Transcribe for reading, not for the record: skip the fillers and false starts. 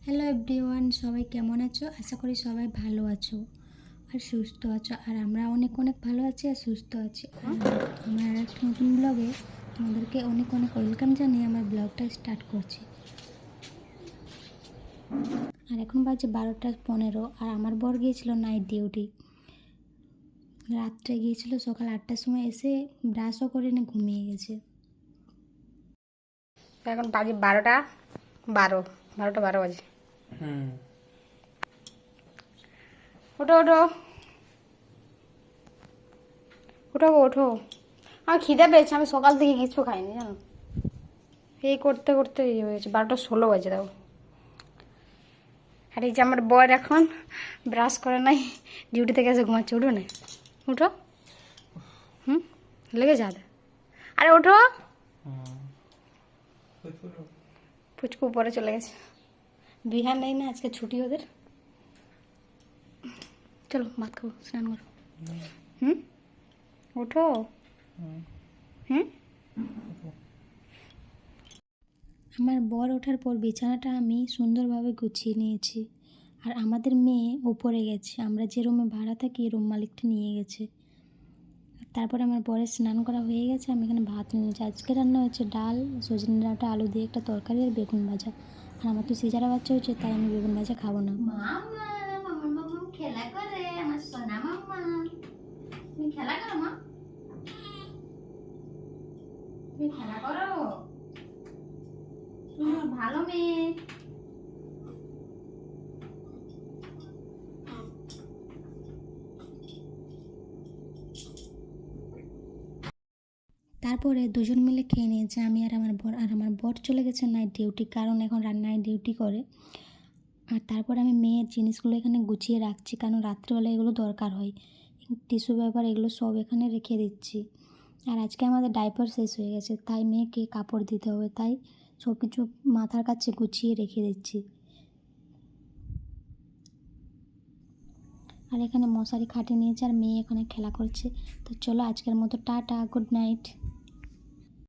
Hello everyone, সবাই কেমন আছো? আশা করি সবাই ভালো আছো আর সুস্থ আছো। আর আমরা অনেক অনেক ভালো আছি আর সুস্থ আছি। আমার একটা নতুন ব্লগে তোমাদেরকে অনেক অনেক ওয়েলকাম জানিয়ে আমার ব্লগটা স্টার্ট করছি। আর এখন বাজে 12টা 15 আর আমার বর গিয়েছিল নাইট ডিউটি। রাত্রে গিয়েছিল, সকাল 8টার সময় এসে ব্রাশও করে নিয়ে ঘুমিয়ে গেছে। এখন বাজে 12টা 12 বাজে। ওঠো ওঠো ওঠো গো, ওঠো। আমার খিদে পেয়েছে, আমি সকাল থেকে কিছু খাইনি জানো। এই করতে করতে ইয়ে হয়েছে, 12টা 16 বাজে দাও। আর এই যে আমার বর এখন ব্রাশ করে নাই, ডিউটি থেকে এসে ঘুমাচ্ছে। উঠো না, উঠো। লেগে যাবে। আরে ওঠো। পুচকু উপরে চলে গেছে, বিহার নেই না, আজকে ছুটি ওদের। চলো ভাত খাবো, স্নান করো। ওঠো। আমার বর ওঠার পর বিছানাটা আমি সুন্দরভাবে গুছিয়ে নিয়েছি। আর আমাদের মেয়ে উপরে গেছে, আমরা যে রুমে ভাড়া থাকি রুম মালিকটা নিয়ে গেছে। তারপরে আমার বরের স্নান করা হয়ে গেছে, আমি এখানে ভাত নিয়েছি। আজকে রান্না হচ্ছে ডাল, সজনে ডাঁটা, আলু দিয়ে একটা তরকারি আর বেগুন ভাজা। আর আমার তো সিজারা বাচ্চা হচ্ছে, তাই আমি বেগুন ভাজা খাবো না। খেলা করে আমার সোনা মাম্মা, তুমি খেলা করো মা, তুমি খেলা করো, তুমি ভালো মেয়ে। তারপরে দুজন মিলে খেয়ে নিয়েছে, আমি আর আমার বর। আর আমার বর চলে গেছে নাইট ডিউটি, কারণ এখন নাইট ডিউটি করে। আর তারপর আমি মেয়ের জিনিসগুলো এখানে গুছিয়ে রাখছি, কারণ রাত্রিবেলা এগুলো দরকার হয়। টিস্যু পেপার এগুলো সব এখানে রেখে দিচ্ছি। আর আজকে আমাদের ডাইপার শেষ হয়ে গেছে, তাই মেয়েকে কাপড় দিতে হবে, তাই সব কিছু মাথার কাছে গুছিয়ে রেখে দিচ্ছি। আর এখানে মশারি খাটে নিয়েছে আর মেয়ে এখানে খেলা করছে। তো চলো আজকের মতো টাটা, গুড নাইট।